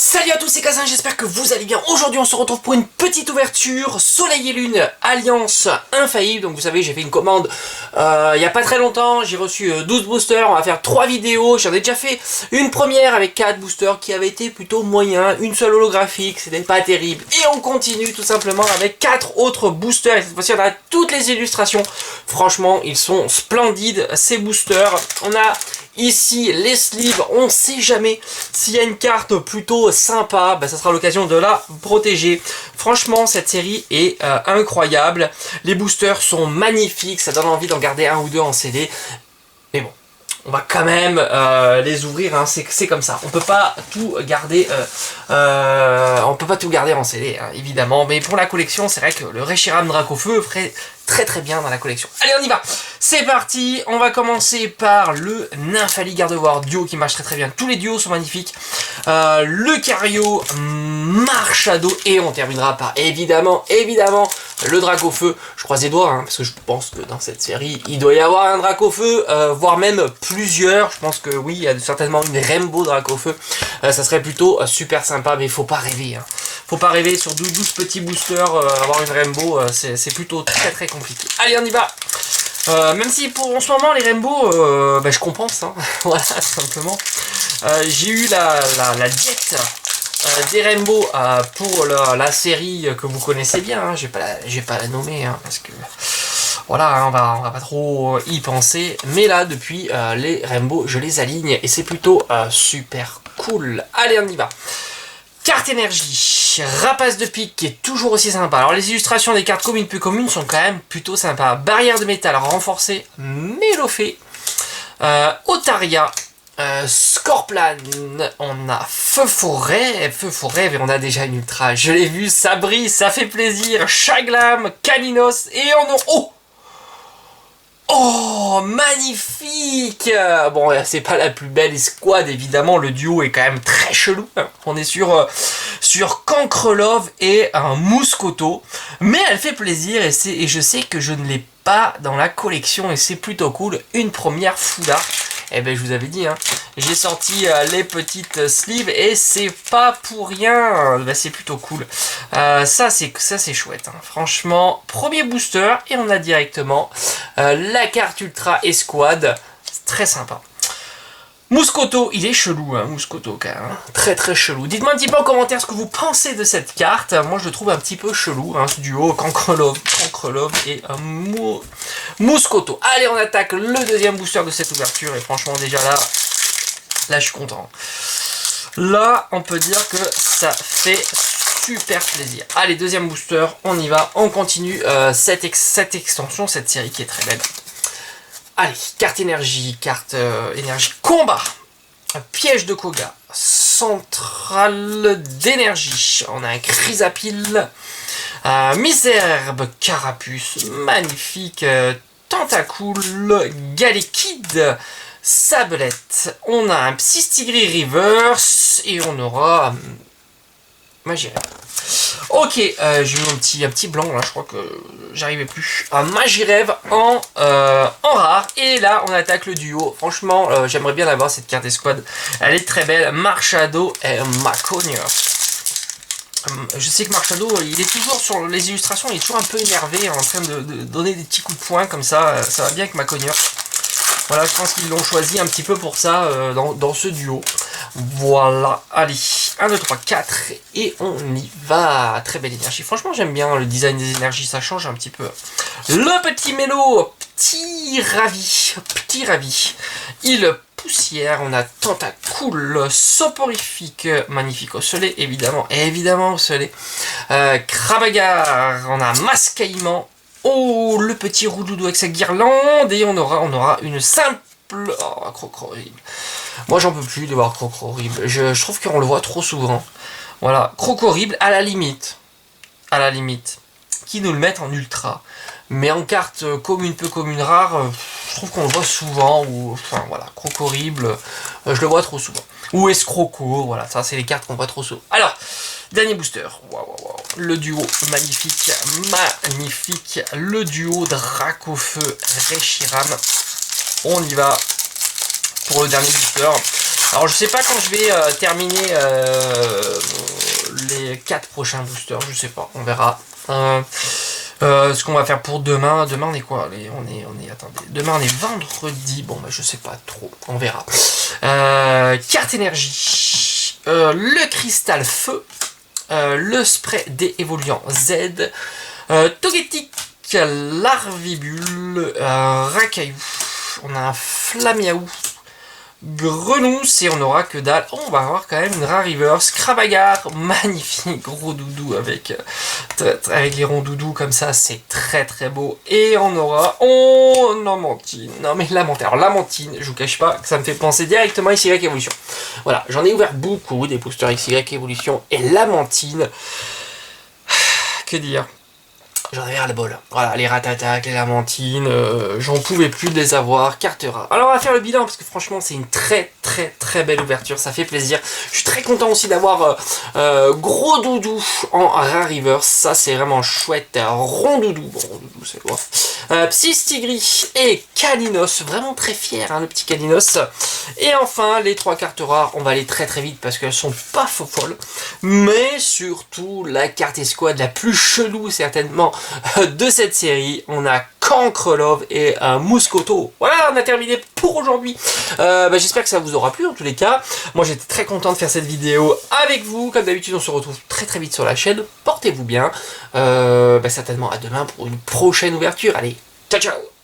Salut à tous, c'est Kazin, j'espère que vous allez bien. Aujourd'hui on se retrouve pour une petite ouverture Soleil et Lune, Alliance Infaillible. Donc vous savez, j'ai fait une commande il n'y a pas très longtemps, j'ai reçu 12 boosters, on va faire 3 vidéos. J'en ai déjà fait une première avec 4 boosters qui avait été plutôt moyen, une seule holographique, c'était pas terrible. Et on continue tout simplement avec 4 autres boosters, et cette fois-ci on a toutes les illustrations. Franchement, ils sont splendides ces boosters. On a ici les sleeves, on sait jamais s'il y a une carte plutôt sympa, bah, ça sera l'occasion de la protéger. Franchement, cette série est incroyable. Les boosters sont magnifiques, ça donne envie d'en garder un ou deux en CD. Mais bon, on va quand même les ouvrir, hein. C'est comme ça. On peut pas tout garder, en CD, hein, évidemment. Mais pour la collection, c'est vrai que le Reshiram Dracofeu ferait très bien dans la collection. Allez, on y va. C'est parti. On va commencer par le Nymphalie Gardevoir duo qui marche très bien. Tous les duos sont magnifiques. Le Cario Marshado et on terminera par évidemment le Dracofeu. Je croise les doigts, hein, parce que je pense que dans cette série il doit y avoir un Dracofeu, voire même plusieurs. Je pense que oui, il y a certainement une Rainbow Dracofeu. Ça serait plutôt super sympa, mais il faut pas rêver, hein. Faut pas rêver sur 12 petits boosters, avoir une Rainbow, c'est plutôt très compliqué. Allez, on y va. Même si pour en ce moment les Rainbow, je compense, hein. Voilà, tout simplement. J'ai eu la diète des Rainbow pour la série que vous connaissez bien, hein. Je vais pas la nommer, hein, parce que voilà, hein, on va pas trop y penser. Mais là, depuis les Rainbow, je les aligne et c'est plutôt super cool. Allez, on y va. Carte énergie, rapace de pique qui est toujours aussi sympa. Alors les illustrations des cartes communes peu communes sont quand même plutôt sympas. Barrière de métal renforcée, Mélofée, Otaria, Scorplan, on a Feu Forêt et on a déjà une ultra. Je l'ai vu, ça brille, ça fait plaisir. Chaglam, Caninos et on a... Oh, magnifique! Bon, c'est pas la plus belle escouade, évidemment, le duo est quand même très chelou. On est sur Cancrelove et un Mouscoto, mais elle fait plaisir et je sais que je ne l'ai pas dans la collection et c'est plutôt cool. Une première foulard. Eh ben je vous avais dit, hein, j'ai sorti les petites sleeves et c'est pas pour rien, ben, c'est plutôt cool. Ça c'est chouette, hein. Franchement, premier booster et on a directement la carte Ultra Escouade, c'est très sympa. Mouscoto, il est chelou, hein, Mouscoto quand même, hein. Très chelou. Dites-moi un petit peu en commentaire ce que vous pensez de cette carte. Moi je le trouve un petit peu chelou, hein, ce duo Cancrelove et Mouscoto. Allez, on attaque le deuxième booster de cette ouverture et franchement déjà là je suis content. Là on peut dire que ça fait super plaisir. Allez, deuxième booster, on y va, on continue cette extension, cette série qui est très belle. Allez, carte énergie combat, piège de Koga, centrale d'énergie, on a un Chrysapile, Miserbe, Carapuce, magnifique, Tentacool, Galekid, Sablette, on a un Psystigris Reverse et on aura Magirève. Ok, j'ai eu un petit blanc là, je crois que j'arrivais plus. Un Magirève en rare. Et là, on attaque le duo. Franchement, j'aimerais bien avoir cette carte escouade. Elle est très belle. Marshado et Macogner. Je sais que Marshado, il est toujours sur les illustrations, il est toujours un peu énervé, en train de donner des petits coups de poing comme ça. Ça va bien avec Macogner. Voilà, je pense qu'ils l'ont choisi un petit peu pour ça dans ce duo. Voilà, allez, 1, 2, 3, 4 et on y va. Très belle énergie, franchement j'aime bien le design des énergies, ça change un petit peu. Le petit mélo, petit ravi. Il poussière, on a Tentacool, Soporifique, magnifique Osselet, évidemment Osselet. Krabagar, on a Mascaillement. Oh, le petit Roudoudou avec sa guirlande et on aura une simple... Oh, Crocro horrible. Moi j'en peux plus de voir Crocro horrible. Je trouve qu'on le voit trop souvent. Voilà, Crocro horrible à la limite, qui nous le mettent en ultra. Mais en carte commune, peu commune, rare, je trouve qu'on le voit souvent. Ou enfin voilà, Crocro horrible, je le vois trop souvent. Ou Escroco, voilà, ça c'est les cartes qu'on voit trop souvent. Alors, dernier booster, le duo magnifique, le duo Dracofeu Reshiram. On y va pour le dernier booster. Alors je sais pas quand je vais terminer 4 prochains boosters, je sais pas, on verra. Ce qu'on va faire pour demain, on est quoi? Attendez, demain on est vendredi, bon bah je sais pas trop, on verra. Carte énergie, le cristal feu, le spray des évoluants Z, Togetic, Larvibule, Racaillou, on a un Flamiaou, Grenousse et on aura que dalle. Oh, on va avoir quand même une rare reverse. Cravagar, magnifique, gros doudou avec les ronds doudous comme ça, c'est très très beau. Et on aura, oh, Lamantine, non mais Lamantine, alors Lamantine, je vous cache pas que ça me fait penser directement à XY Evolution. Voilà, j'en ai ouvert beaucoup des boosters XY Evolution et Lamantine, que dire? J'en avais ras le bol. Voilà, les Ratata, les Lamantines, j'en pouvais plus de les avoir. Carte rare. Alors on va faire le bilan parce que franchement c'est une très belle ouverture, ça fait plaisir. Je suis très content aussi d'avoir gros doudou en rare reverse, ça c'est vraiment chouette. Rond doudou, bon rond doudou c'est loin. Psystigri et Kalinos, vraiment très fier le petit Kalinos. Et enfin les 3 cartes rares, on va aller très vite parce qu'elles sont pas faux folles. Mais surtout la carte escouade la plus chelou certainement de cette série, on a Cancrelove et un Mouscoto. Voilà, on a terminé pour aujourd'hui. J'espère que ça vous aura plu en tous les cas. Moi j'étais très content de faire cette vidéo avec vous. Comme d'habitude on se retrouve très vite sur la chaîne. Portez-vous bien. Certainement à demain pour une prochaine ouverture. Allez, ciao ciao.